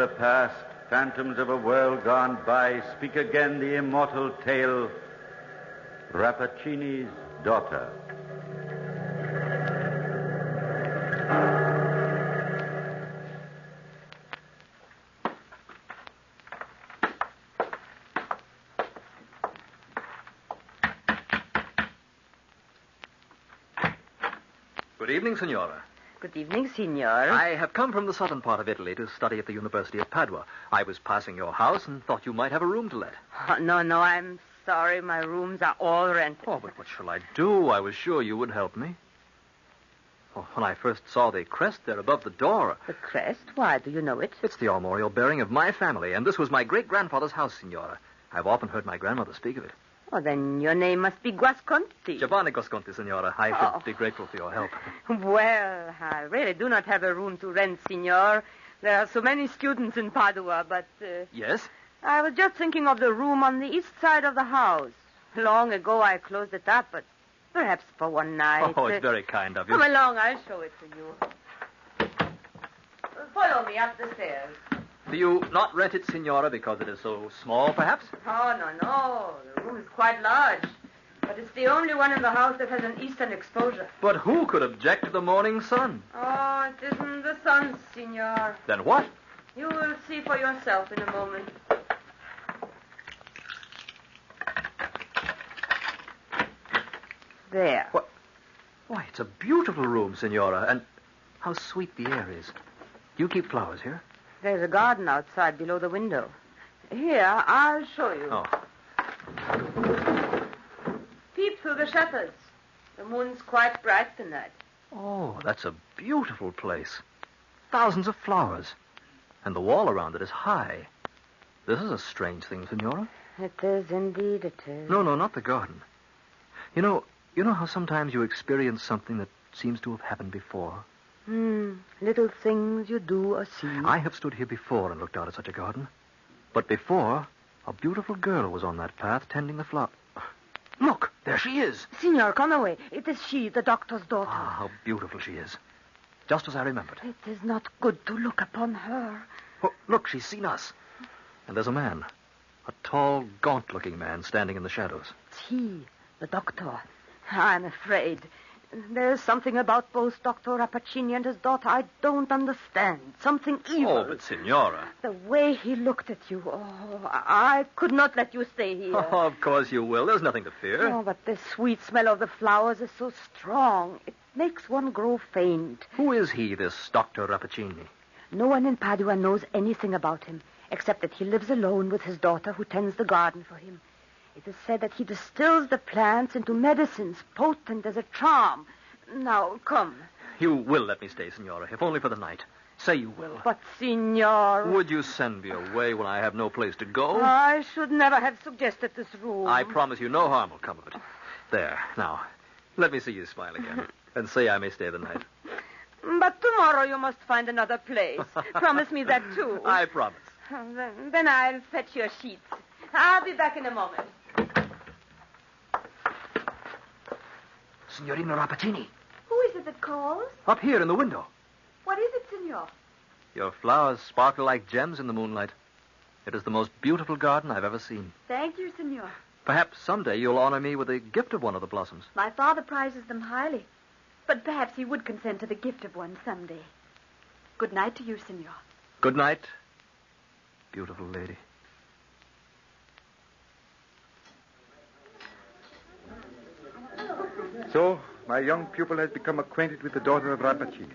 the past, phantoms of a world gone by, speak again the immortal tale, Rappaccini's daughter. Good evening, Signora. Good evening, Signor. I have come from the southern part of Italy to study at the University of Padua. I was passing your house and thought you might have a room to let. Oh, no, I'm sorry. My rooms are all rented. Oh, but what shall I do? I was sure you would help me. Oh, when I first saw the crest there above the door... The crest? Why, do you know it? It's the armorial bearing of my family, and this was my great-grandfather's house, Signora. I've often heard my grandmother speak of it. Oh, then your name must be Guasconti. Giovanni Guasconti, Signora. I should be grateful for your help. Well, I really do not have a room to rent, Signor. There are so many students in Padua, but... Yes? I was just thinking of the room on the east side of the house. Long ago I closed it up, but perhaps for one night. Oh, it's very kind of you. Come along, I'll show it to you. Follow me up the stairs. Do you not rent it, Signora, because it is so small, perhaps? Oh, no. The room is quite large. But it's the only one in the house that has an eastern exposure. But who could object to the morning sun? Oh, it isn't the sun, Signor. Then what? You will see for yourself in a moment. There. What? Why, it's a beautiful room, Signora, and how sweet the air is. Do you keep flowers here? There's a garden outside below the window. Here, I'll show you. Oh. Peep through the shutters. The moon's quite bright tonight. Oh, that's a beautiful place. Thousands of flowers. And the wall around it is high. This is a strange thing, Signora. It is, indeed it is. No, not the garden. You know how sometimes you experience something that seems to have happened before? Little things you do or see. I have stood here before and looked out at such a garden. But before, a beautiful girl was on that path tending the flower. Look, there she is. Signor, come away. It is she, the doctor's daughter. Ah, how beautiful she is. Just as I remembered. It is not good to look upon her. Oh, look, she's seen us. And there's a man. A tall, gaunt-looking man standing in the shadows. It's he, the doctor. I'm afraid. There's something about both Dr. Rappaccini and his daughter I don't understand. Something evil. Oh, but Signora. The way he looked at you. Oh, I could not let you stay here. Oh, of course you will. There's nothing to fear. Oh, but the sweet smell of the flowers is so strong. It makes one grow faint. Who is he, this Dr. Rappaccini? No one in Padua knows anything about him, except that he lives alone with his daughter who tends the garden for him. It is said that he distills the plants into medicines potent as a charm. Now, come. You will let me stay, Signora, if only for the night. Say you will. But, Signor... Would you send me away when I have no place to go? I should never have suggested this room. I promise you no harm will come of it. There, now, let me see you smile again, and say I may stay the night. But tomorrow you must find another place. Promise me that, too. I promise. Then I'll fetch your sheets. I'll be back in a moment. Signorina Rappaccini. Who is it that calls? Up here in the window. What is it, Signor? Your flowers sparkle like gems in the moonlight. It is the most beautiful garden I've ever seen. Thank you, Signor. Perhaps someday you'll honor me with a gift of one of the blossoms. My father prizes them highly. But perhaps he would consent to the gift of one someday. Good night to you, Signor. Good night, beautiful lady. So, my young pupil has become acquainted with the daughter of Rappaccini.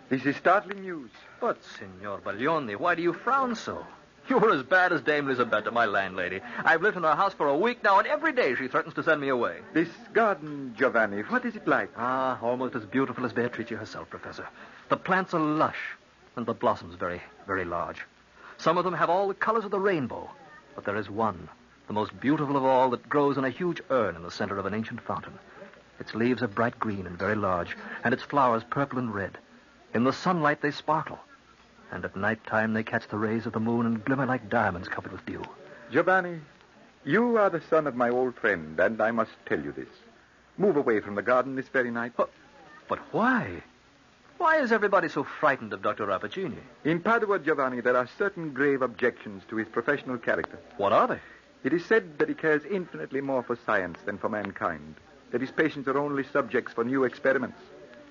This is startling news. But, Signor Baglioni, why do you frown so? You were as bad as Dame Lisabetta, my landlady. I've lived in her house for a week now, and every day she threatens to send me away. This garden, Giovanni, what is it like? Ah, almost as beautiful as Beatrice herself, Professor. The plants are lush, and the blossoms very, very large. Some of them have all the colors of the rainbow, but there is one, the most beautiful of all, that grows in a huge urn in the center of an ancient fountain. Its leaves are bright green and very large, and its flowers purple and red. In the sunlight they sparkle, and at night time they catch the rays of the moon and glimmer like diamonds covered with dew. Giovanni, you are the son of my old friend, and I must tell you this. Move away from the garden this very night. But why? Why is everybody so frightened of Dr. Rappaccini? In Padua, Giovanni, there are certain grave objections to his professional character. What are they? It is said that he cares infinitely more for science than for mankind, that his patients are only subjects for new experiments.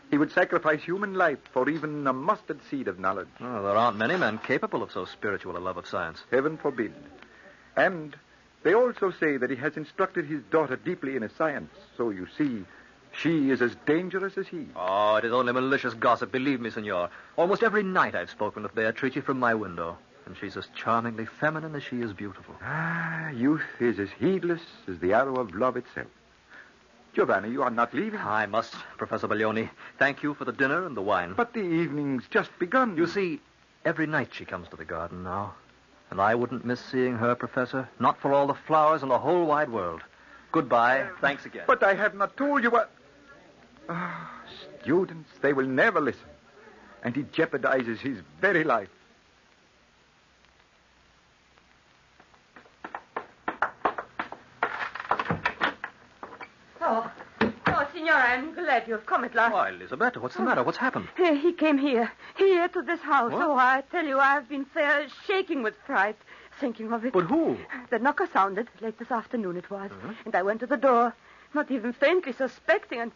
He would sacrifice human life for even a mustard seed of knowledge. Oh, there aren't many men capable of so spiritual a love of science. Heaven forbid. And they also say that he has instructed his daughter deeply in a science. So you see, she is as dangerous as he. Oh, it is only malicious gossip, believe me, senor. Almost every night I've spoken with Beatrice from my window, and she's as charmingly feminine as she is beautiful. Youth is as heedless as the arrow of love itself. Giovanni, you are not leaving. I must, Professor Baglioni. Thank you for the dinner and the wine. But the evening's just begun. You see, every night she comes to the garden now. And I wouldn't miss seeing her, Professor. Not for all the flowers in the whole wide world. Goodbye. Thanks again. But I have not told you what... Students, they will never listen. And he jeopardizes his very life. Oh, Signora, I'm glad you've come at last. Why, Elisabetta, what's the matter? What's happened? He came here to this house. What? Oh, I tell you, I've been fair shaking with fright, thinking of it. But who? The knocker sounded, late this afternoon it was, and I went to the door, not even faintly suspecting, and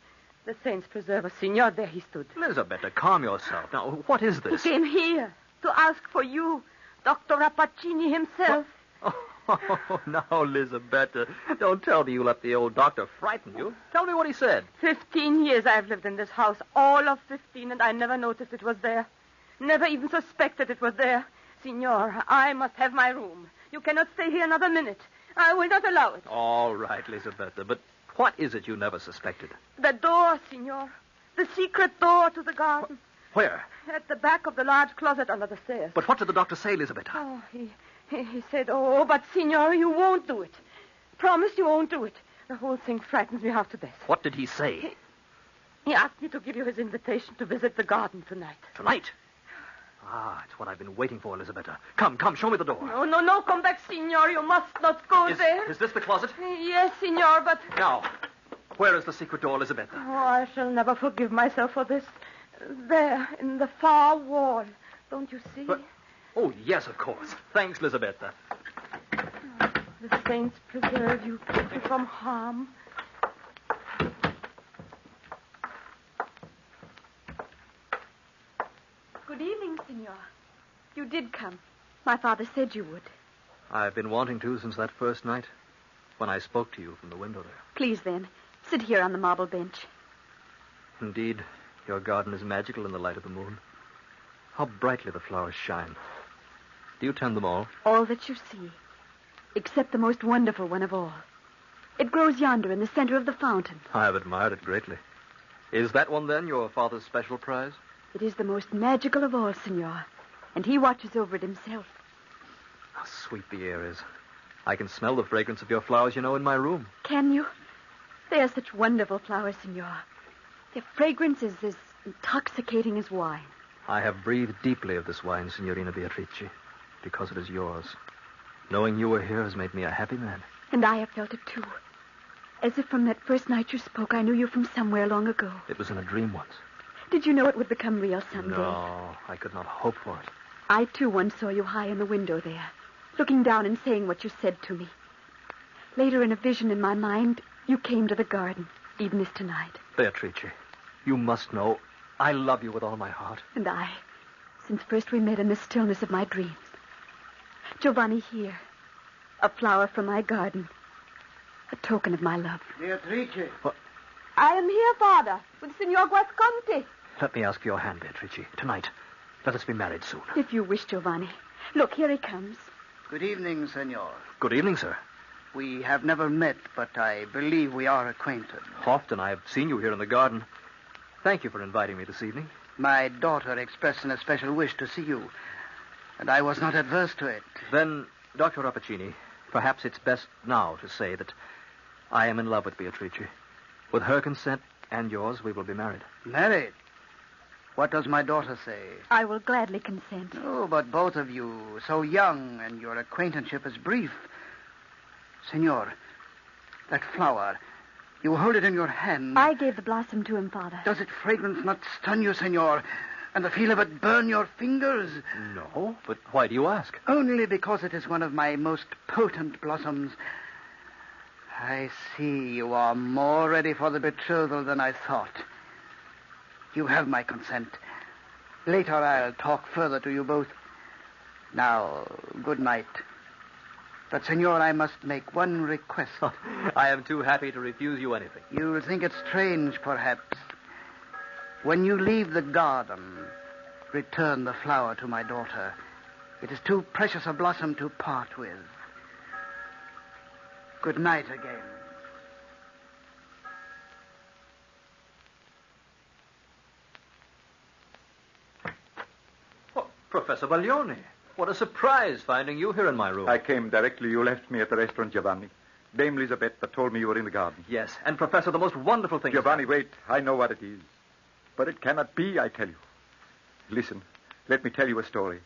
the saints preserve us, Signor, there he stood. Elisabetta, calm yourself. Now, what is He this? came here to ask for you, Dr. Rappaccini himself. Oh, now, Elisabetta, don't tell me you let the old doctor frighten you. Tell me what he said. 15 years I've lived in this house, all of 15, and I never noticed it was there. Never even suspected it was there. Signor, I must have my room. You cannot stay here another minute. I will not allow it. All right, Elisabetta, but what is it you never suspected? The door, Signor. The secret door to the garden. Where? At the back of the large closet under the stairs. But what did the doctor say, Elisabetta? Oh, he said, but, Signor, you won't do it. Promise you won't do it. The whole thing frightens me half to death. What did he say? He asked me to give you his invitation to visit the garden tonight. Tonight? It's what I've been waiting for, Elisabetta. Come, show me the door. No, come back, Signor. You must not go there. Is this the closet? Yes, Signor, but... Now, where is the secret door, Elisabetta? Oh, I shall never forgive myself for this. There, in the far wall. Don't you see? But... Oh, yes, of course. Thanks, Elisabetta. The saints preserve you, keep you from harm. Good evening, Signor. You did come. My father said you would. I've been wanting to since that first night, when I spoke to you from the window there. Please, then, sit here on the marble bench. Indeed, your garden is magical in the light of the moon. How brightly the flowers shine. Do you tend them all? All that you see, except the most wonderful one of all. It grows yonder in the center of the fountain. I have admired it greatly. Is that one, then, your father's special prize? It is the most magical of all, Signor, and he watches over it himself. How sweet the air is. I can smell the fragrance of your flowers, in my room. Can you? They are such wonderful flowers, Signor. Their fragrance is as intoxicating as wine. I have breathed deeply of this wine, Signorina Beatrice, because it is yours. Knowing you were here has made me a happy man. And I have felt it, too. As if from that first night you spoke, I knew you from somewhere long ago. It was in a dream once. Did you know it would become real someday? No, I could not hope for it. I, too, once saw you high in the window there, looking down and saying what you said to me. Later, in a vision in my mind, you came to the garden, even as tonight. Beatrice, you must know I love you with all my heart. And I, since first we met in the stillness of my dream. Giovanni, here, a flower from my garden, a token of my love. Beatrice. What? I am here, Father, with Signor Guasconti. Let me ask your hand, Beatrice. Tonight, let us be married soon. If you wish, Giovanni. Look, here he comes. Good evening, senor. Good evening, sir. We have never met, but I believe we are acquainted. Often I have seen you here in the garden. Thank you for inviting me this evening. My daughter expressed an especial wish to see you, and I was not adverse to it. Then, Dr. Rappaccini, perhaps it's best now to say that I am in love with Beatrice. With her consent and yours, we will be married. Married? What does my daughter say? I will gladly consent. Oh, but both of you, so young, and your acquaintanceship is brief. Senor, that flower, You hold it in your hand. I gave the blossom to him, Father. Does its fragrance not stun you, senor, and the feel of it burn your fingers? No, but why do you ask? Only because it is one of my most potent blossoms. I see you are more ready for the betrothal than I thought. You have my consent. Later I'll talk further to you both. Now, good night. But, senor, I must make one request. I am too happy to refuse you anything. You'll think it strange, perhaps. When you leave the garden, return the flower to my daughter. It is too precious a blossom to part with. Good night again. Oh, Professor Baglioni. What a surprise finding you here in my room. I came directly. You left me at the restaurant, Giovanni. Dame Elisabetta told me you were in the garden. Yes, and Professor, the most wonderful thing... Giovanni, wait. I know what it is. But it cannot be, I tell you. Listen, let me tell you a story.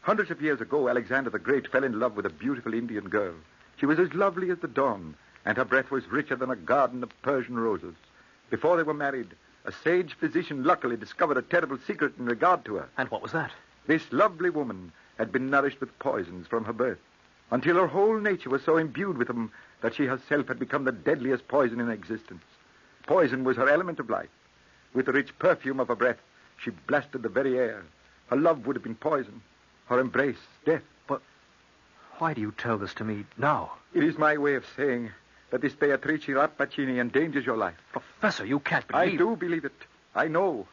Hundreds of years ago, Alexander the Great fell in love with a beautiful Indian girl. She was as lovely as the dawn, and her breath was richer than a garden of Persian roses. Before they were married, a sage physician luckily discovered a terrible secret in regard to her. And what was that? This lovely woman had been nourished with poisons from her birth, until her whole nature was so imbued with them that she herself had become the deadliest poison in existence. Poison was her element of life. With the rich perfume of her breath, she blasted the very air. Her love would have been poison. Her embrace, death. But why do you tell this to me now? It is my way of saying that this Beatrice Rappaccini endangers your life. Professor, you can't believe... I do believe it. I know.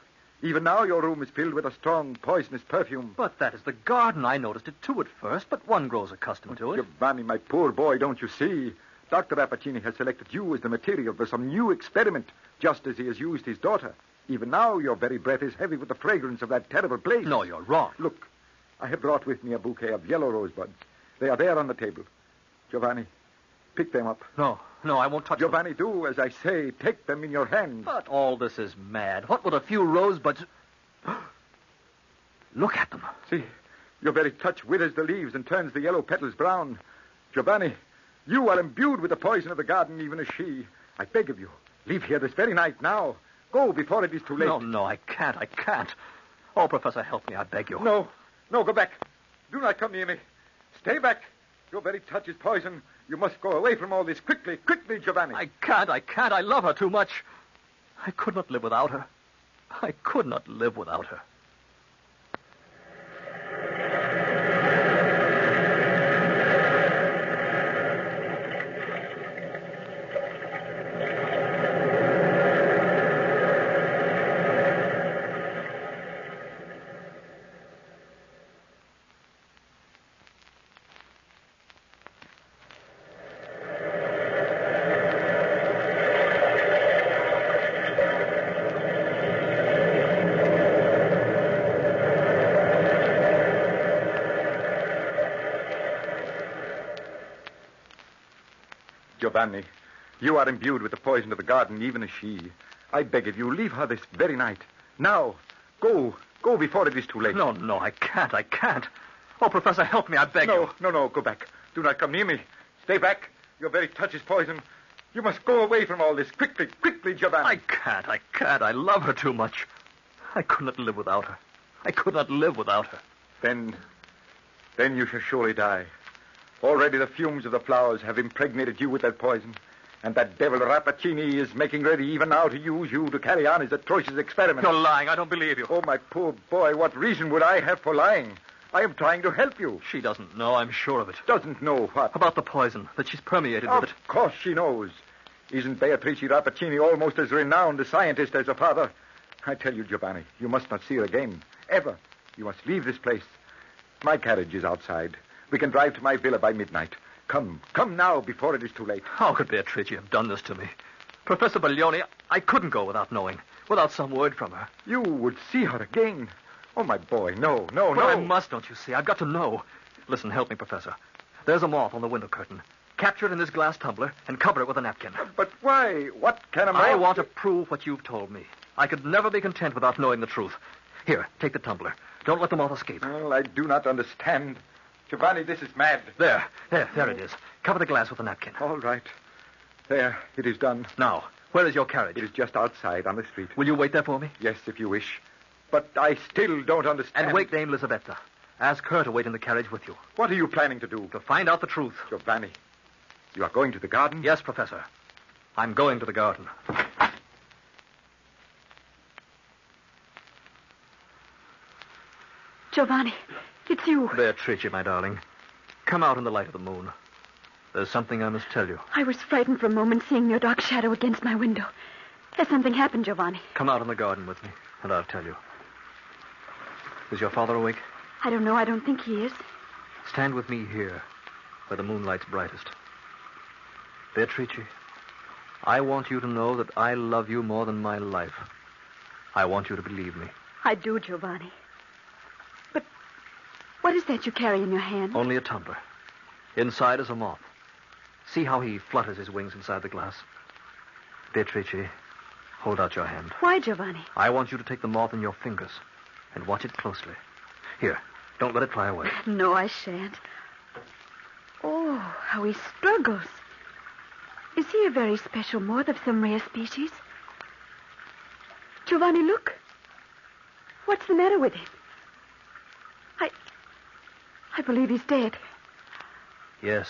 Even now your room is filled with a strong, poisonous perfume. But that is the garden. I noticed it too at first, but one grows accustomed to it. Giovanni, my poor boy, don't you see? Dr. Rappaccini has selected you as the material for some new experiment, just as he has used his daughter. Even now your very breath is heavy with the fragrance of that terrible place. No, you're wrong. Look, I have brought with me a bouquet of yellow rosebuds. They are there on the table. Giovanni, pick them up. No, I won't touch Giovanni, do as I say. Take them in your hands. But all this is mad. What would a few rosebuds... Look at them. See, your very touch withers the leaves and turns the yellow petals brown. Giovanni, you are imbued with the poison of the garden, even as she. I beg of you, leave here this very night now. Go before it is too late. No, I can't. Oh, Professor, help me, I beg you. No, go back. Do not come near me. Stay back. Your very touch is poison. You must go away from all this quickly, Giovanni. I can't. I love her too much. I could not live without her. I could not live without her. Giovanni, you are imbued with the poison of the garden, even as she. I beg of you, leave her this very night. Now, go before it is too late. No, I can't. Oh, Professor, help me, I beg you. No, go back. Do not come near me. Stay back. Your very touch is poison. You must go away from all this. Quickly, Giovanni. I can't. I love her too much. I could not live without her. Then you shall surely die. Already the fumes of the flowers have impregnated you with that poison. And that devil Rappaccini is making ready even now to use you to carry on his atrocious experiment. You're lying. I don't believe you. Oh, my poor boy, what reason would I have for lying? I am trying to help you. She doesn't know, I'm sure of it. Doesn't know what? About the poison, that she's permeated with it. Of course she knows. Isn't Beatrice Rappaccini almost as renowned a scientist as her father? I tell you, Giovanni, you must not see her again. Ever. You must leave this place. My carriage is outside. We can drive to my villa by midnight. Come now, before it is too late. How could Beatrice have done this to me? Professor Baglioni, I couldn't go without knowing, without some word from her. You would see her again. Oh, my boy, no. But I must, don't you see? I've got to know. Listen, help me, Professor. There's a moth on the window curtain. Capture it in this glass tumbler and cover it with a napkin. But why? What can a moth... I want to prove what you've told me. I could never be content without knowing the truth. Here, take the tumbler. Don't let the moth escape. Well, I do not understand. Giovanni, this is mad. There it is. Cover the glass with a napkin. All right. There, it is done. Now, Where is your carriage? It is just outside on the street. Will you wait there for me? Yes, if you wish. But I still don't understand. And wait Dame Lisabetta. Ask her to wait in the carriage with you. What are you planning to do? To find out the truth. Giovanni, you are going to the garden? Yes, Professor. I'm going to the garden. Giovanni, it's you. Beatrice, my darling. Come out in the light of the moon. There's something I must tell you. I was frightened for a moment seeing your dark shadow against my window. Has something happened, Giovanni? Come out in the garden with me, and I'll tell you. Is your father awake? I don't know. I don't think he is. Stand with me here, where the moonlight's brightest. Beatrice, I want you to know that I love you more than my life. I want you to believe me. I do, Giovanni. But what is that you carry in your hand? Only a tumbler. Inside is a moth. See how he flutters his wings inside the glass. Beatrice, hold out your hand. Why, Giovanni? I want you to take the moth in your fingers and watch it closely. Here, don't let it fly away. No, I shan't. Oh, how he struggles. Is he a very special moth of some rare species? Giovanni, look. What's the matter with him? I believe he's dead. Yes,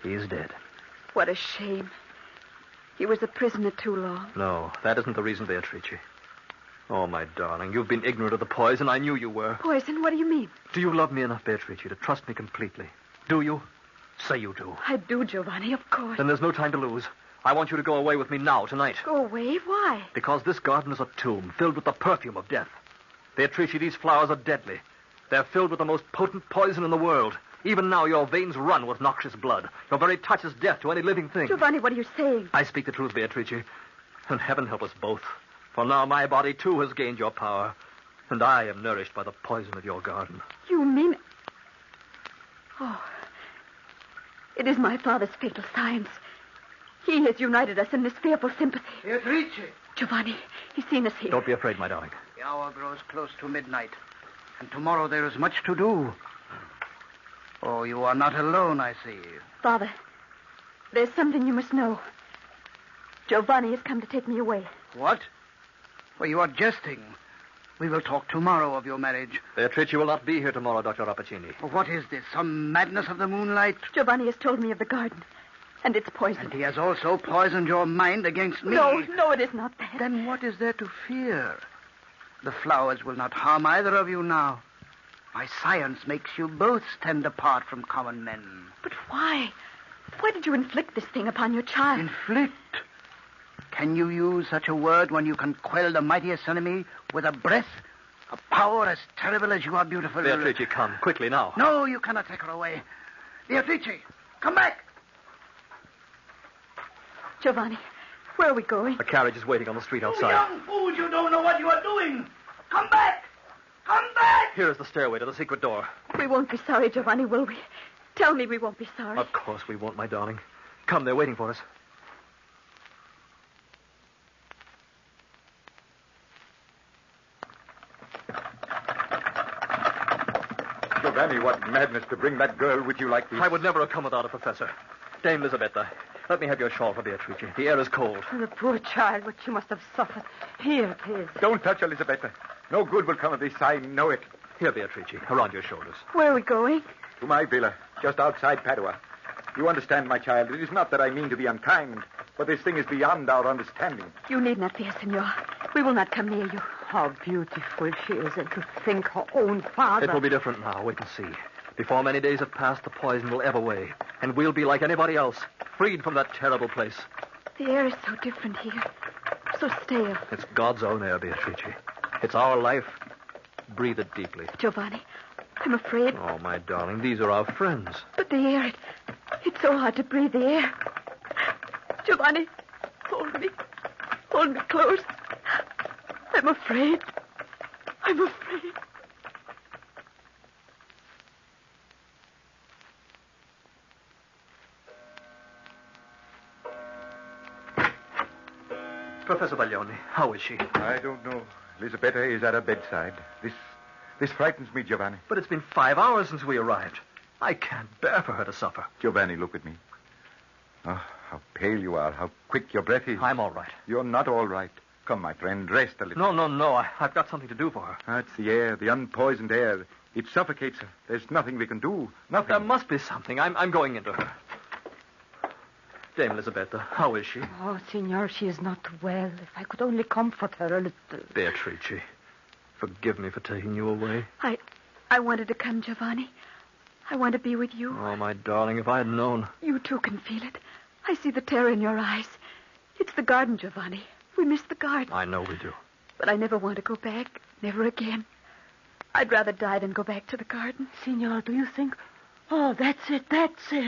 he's dead. What a shame. He was a prisoner too long. No, that isn't the reason, Beatrice. Oh, my darling, you've been ignorant of the poison. I knew you were. Poison? What do you mean? Do you love me enough, Beatrice, to trust me completely? Do you? Say you do. I do, Giovanni, of course. Then there's no time to lose. I want you to go away with me now, tonight. Go away? Why? Because this garden is a tomb filled with the perfume of death. Beatrice, these flowers are deadly. They're filled with the most potent poison in the world. Even now, your veins run with noxious blood. Your very touch is death to any living thing. Giovanni, what are you saying? I speak the truth, Beatrice. And heaven help us both. For now my body, too, has gained your power. And I am nourished by the poison of your garden. You mean... Oh, it is my father's fatal science. He has united us in this fearful sympathy. Beatrice! Giovanni, he's seen us here. Don't be afraid, my darling. The hour grows close to midnight. And tomorrow there is much to do. Oh, you are not alone, I see. Father, there's something you must know. Giovanni has come to take me away. What? Well, you are jesting. We will talk tomorrow of your marriage. Beatrice will not be here tomorrow, Dr. Rappaccini. Oh, what is this? Some madness of the moonlight? Giovanni has told me of the garden. And it's poison. And he has also poisoned your mind against me. No, it is not that. Then what is there to fear? The flowers will not harm either of you now. My science makes you both stand apart from common men. But why? Why did you inflict this thing upon your child? Inflict? Can you use such a word when you can quell the mightiest enemy with a breath? A power as terrible as you are beautiful. Beatrice, come, quickly now. No, you cannot take her away. Beatrice, come back! Giovanni, where are we going? A carriage is waiting on the street outside. You young fool, you don't know what you are doing. Come back! Come back! Here is the stairway to the secret door. We won't be sorry, Giovanni, will we? Tell me we won't be sorry. Of course we won't, my darling. Come, they're waiting for us. Giovanni, what madness to bring that girl with you like this. I would never have come without a professor. Dame Lisabetta, let me have your shawl for Beatrice. The air is cold. The poor child, what she must have suffered. Here it is. Don't touch her, Lisabetta. No good will come of this. I know it. Here, Beatrice, around your shoulders. Where are we going? To my villa, just outside Padua. You understand, my child, it is not that I mean to be unkind, but this thing is beyond our understanding. You need not fear, senor. We will not come near you. How beautiful she is, and to think her own father... It will be different now. Wait and see. Before many days have passed, the poison will ebb away, and we'll be like anybody else, freed from that terrible place. The air is so different here. So stale. It's God's own air, Beatrice. It's our life. Breathe it deeply. Giovanni, I'm afraid. Oh, my darling, these are our friends. But the air, it's so hard to breathe the air. Giovanni, hold me. Hold me close. I'm afraid. I'm afraid. Professor Baglioni, how is she? I don't know. Lisabetta is at her bedside. This frightens me, Giovanni. But it's been 5 hours since we arrived. I can't bear for her to suffer. Giovanni, look at me. Oh, How pale you are. How quick your breath is. I'm all right. You're not all right. Come, my friend, rest a little. No. I've got something to do for her. That's the air, the unpoisoned air. It suffocates her. There's nothing we can do. Nothing. There must be something. I'm going into her. Dame Elisabetta, how is she? Oh, Signor, she is not well. If I could only comfort her a little. Beatrice, forgive me for taking you away. I wanted to come, Giovanni. I want to be with you. Oh, my darling, if I had known. You too can feel it. I see the terror in your eyes. It's the garden, Giovanni. We miss the garden. I know we do. But I never want to go back. Never again. I'd rather die than go back to the garden. Signor, do you think... Oh, that's it.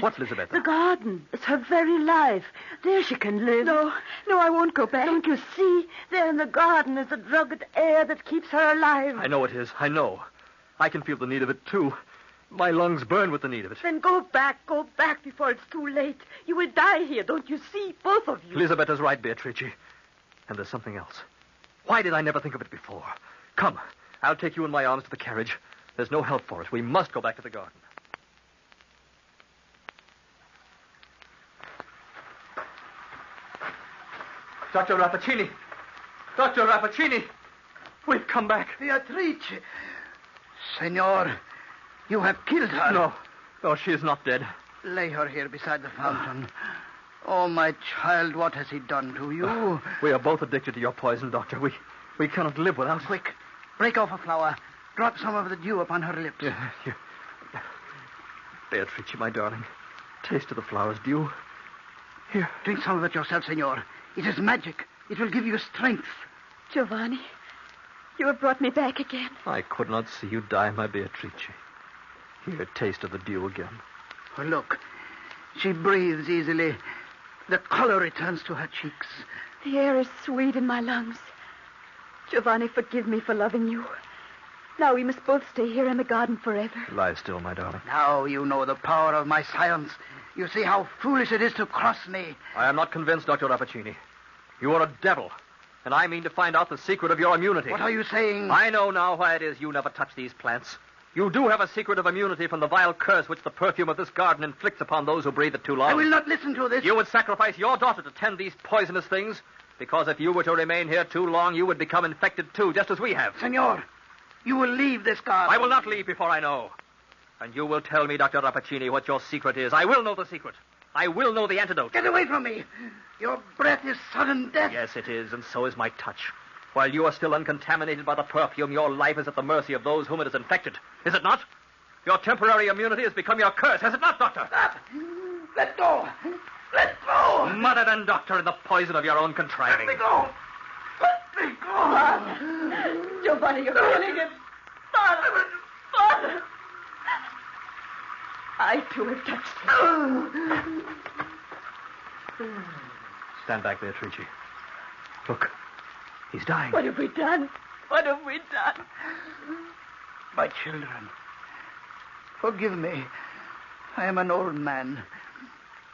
What, Elisabetta? The garden. It's her very life. There she can live. No, I won't go back. Don't you see? There in the garden is the drugged air that keeps her alive. I know it is. I know. I can feel the need of it, too. My lungs burn with the need of it. Then go back before it's too late. You will die here, don't you see? Both of you. Elisabetta's right, Beatrice. And there's something else. Why did I never think of it before? Come, I'll take you in my arms to the carriage. There's no help for it. We must go back to the garden. Dr. Rappaccini! Dr. Rappaccini! We've come back. Beatrice! Senor, you have killed her. No, she is not dead. Lay her here beside the fountain. Oh, my child, what has he done to you? We are both addicted to your poison, Doctor. We cannot live without it. Quick, break off a flower. Drop some of the dew upon her lips. Beatrice, my darling, taste of the flower's dew. Here. Drink some of it yourself, senor. It is magic. It will give you strength. Giovanni, you have brought me back again. I could not see you die, my Beatrice. Here, taste of the dew again. Oh, look, she breathes easily. The color returns to her cheeks. The air is sweet in my lungs. Giovanni, forgive me for loving you. Now we must both stay here in the garden forever. Lie still, my darling. Now you know the power of my science. You see how foolish it is to cross me. I am not convinced, Dr. Rappaccini. You are a devil, and I mean to find out the secret of your immunity. What are you saying? I know now why it is you never touch these plants. You do have a secret of immunity from the vile curse which the perfume of this garden inflicts upon those who breathe it too long. I will not listen to this. You would sacrifice your daughter to tend these poisonous things, because if you were to remain here too long, you would become infected too, just as we have. Senor, you will leave this garden. I will not leave before I know. And you will tell me, Dr. Rappaccini, what your secret is. I will know the secret. I will know the antidote. Get away from me. Your breath is sudden death. Yes, it is, and so is my touch. While you are still uncontaminated by the perfume, your life is at the mercy of those whom it has infected. Is it not? Your temporary immunity has become your curse, has it not, Doctor? Stop. Let go. Let go. Mother then, Doctor, in the poison of your own contriving. Let me go. Let me go. Giovanni, you're killing him. Father. I, too, have touched him. Stand back, Beatrice. Look, he's dying. What have we done? My children, forgive me. I am an old man,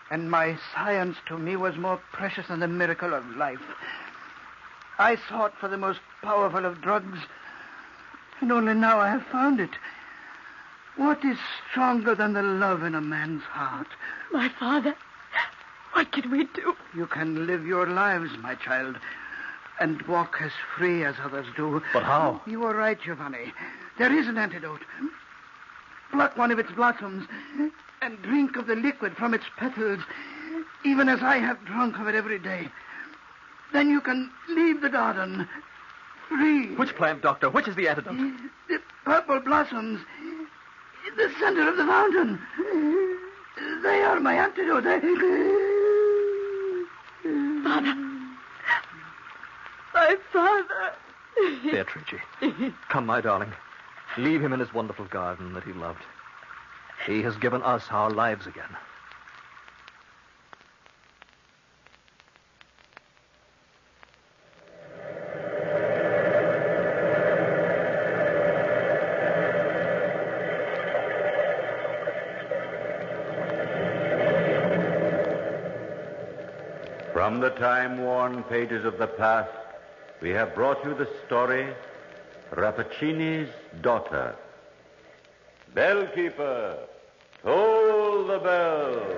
and my science to me was more precious than the miracle of life. I sought for the most powerful of drugs, and only now I have found it. What is stronger than the love in a man's heart? My father, what can we do? You can live your lives, my child, and walk as free as others do. But how? You are right, Giovanni. There is an antidote. Pluck one of its blossoms and drink of the liquid from its petals, even as I have drunk of it every day. Then you can leave the garden free. Which plant, Doctor? Which is the antidote? The purple blossoms in the center of the fountain. They are my antidote. Father. My father. Beatrice, come, my darling. Leave him in his wonderful garden that he loved. He has given us our lives again. From the time-worn pages of the past, we have brought you the story, Rappaccini's Daughter. Bellkeeper, toll the bell.